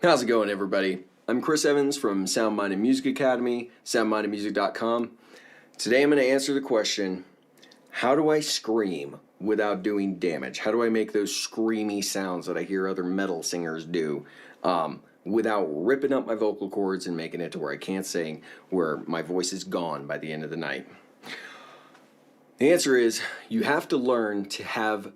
How's it going, everybody? I'm Chris Evans from Sound Minded Music Academy, soundmindedmusic.com. Today I'm going to answer the question, how do I scream without doing damage? How do I make those screamy sounds that I hear other metal singers do without ripping up my vocal cords and making it to where I can't sing, where my voice is gone by the end of the night? The answer is you have to learn to have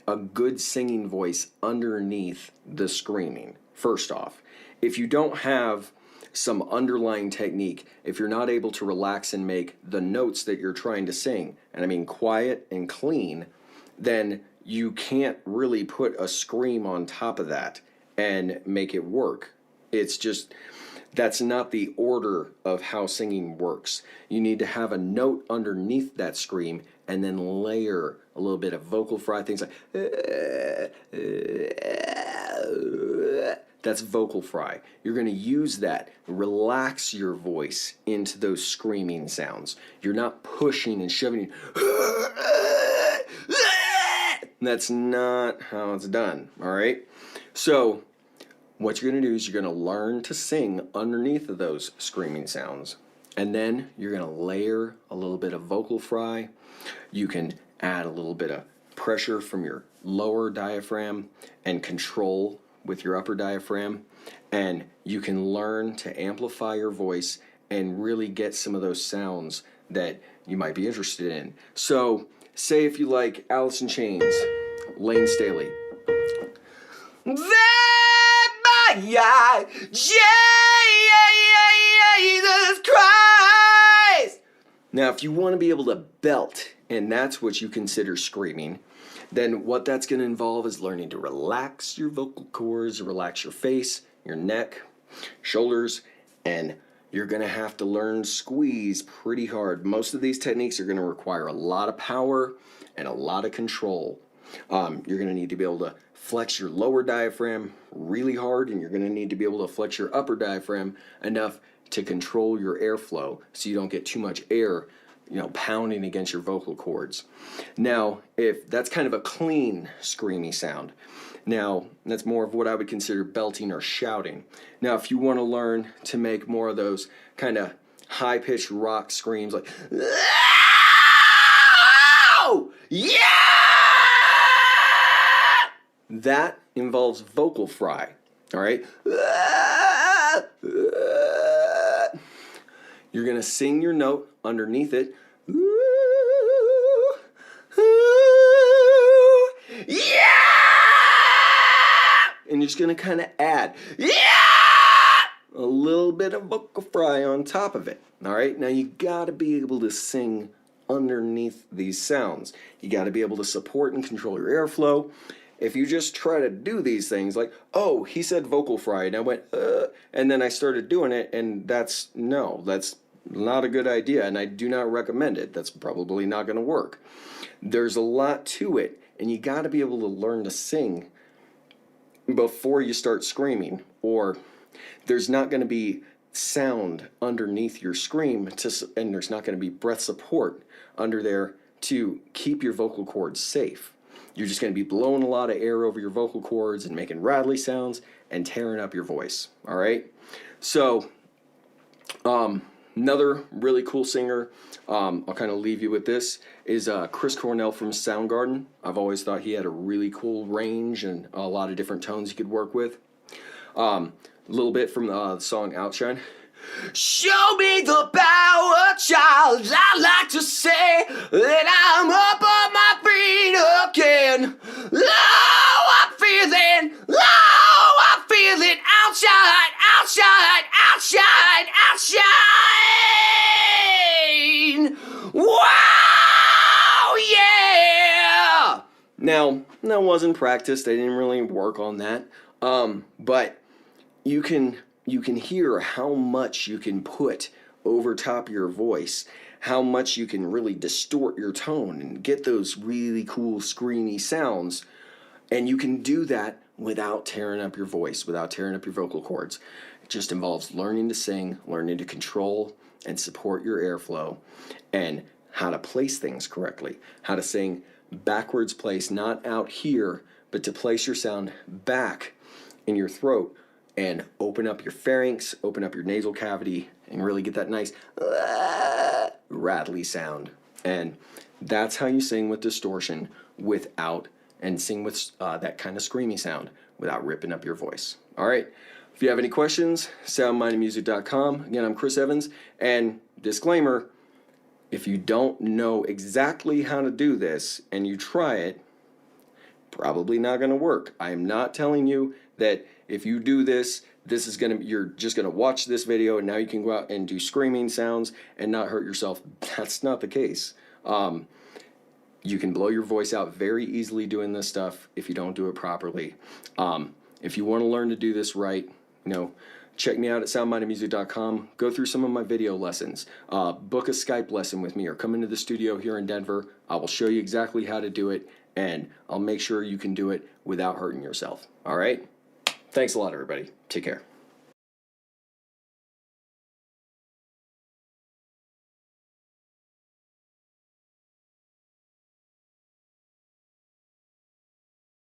a good singing voice underneath the screaming. First off, if you don't have some underlying technique, if you're not able to relax and make the notes that you're trying to sing, and I mean quiet and clean, then you can't really put a scream on top of that and make it work. It's just, that's not the order of how singing works. You need to have a note underneath that scream and then layer a little bit of vocal fry, things like that's vocal fry. You're going to use that, relax your voice into those screaming sounds. You're not pushing and shoving. That's not how it's done, all right? So what you're going to do is you're going to learn to sing underneath of those screaming sounds. And then you're going to layer a little bit of vocal fry. You can add a little bit of pressure from your lower diaphragm and control with your upper diaphragm. And you can learn to amplify your voice and really get some of those sounds that you might be interested in. So say if you like Alice in Chains, Lane Staley. Jesus Christ! Now, if you want to be able to belt, and that's what you consider screaming, then what that's going to involve is learning to relax your vocal cords, relax your face, your neck, shoulders, and you're going to have to learn squeeze pretty hard. Most of these techniques are going to require a lot of power and a lot of control. You're going to need to be able to flex your lower diaphragm really hard, and you're going to need to be able to flex your upper diaphragm enough to control your airflow so you don't get too much air, pounding against your vocal cords. Now, if that's kind of a clean, screamy sound, now that's more of what I would consider belting or shouting. Now, if you want to learn to make more of those kind of high-pitched rock screams like, oh, yeah! That involves vocal fry, all right? You're going to sing your note underneath it. Yeah! And you're just going to kind of add a little bit of vocal fry on top of it, all right? Now, you got to be able to sing underneath these sounds. You got to be able to support and control your airflow. If you just try to do these things like, oh, he said vocal fry, and I went, and then I started doing it, and that's not a good idea, and I do not recommend it. That's probably not going to work. There's a lot to it, and you got to be able to learn to sing before you start screaming, or there's not going to be sound underneath your scream, and there's not going to be breath support under there to keep your vocal cords safe. You're just going to be blowing a lot of air over your vocal cords and making rattly sounds and tearing up your voice, all right? So, another really cool singer, I'll kind of leave you with this, is Chris Cornell from Soundgarden. I've always thought he had a really cool range and a lot of different tones he could work with. A little bit from the song Outshine. Show me the power, child. I like to say that I'm up on my feet again. Oh, I'm feeling outshine, outshine, outshine, outshine. Wow, yeah. Now, that wasn't practiced. I didn't really work on that. But you can hear how much you can put over top of your voice, how much you can really distort your tone and get those really cool screamy sounds. And you can do that without tearing up your voice, without tearing up your vocal cords. It just involves learning to sing, learning to control and support your airflow, and how to place things correctly, how to sing backwards place, not out here, but to place your sound back in your throat and open up your pharynx, open up your nasal cavity, and really get that nice rattly sound. And that's how you sing with distortion and sing with that kind of screamy sound without ripping up your voice. All right. If you have any questions, soundmindandmusic.com. Again, I'm Chris Evans. And disclaimer, if you don't know exactly how to do this and you try it, probably not going to work. I am not telling you that if you do this, you're just going to watch this video and now you can go out and do screaming sounds and not hurt yourself. That's not the case. You can blow your voice out very easily doing this stuff if you don't do it properly. If you want to learn to do this right, check me out at soundmindandmusic.com. Go through some of my video lessons. Book a Skype lesson with me or come into the studio here in Denver. I will show you exactly how to do it, and I'll make sure you can do it without hurting yourself. All right? Thanks a lot, everybody. Take care.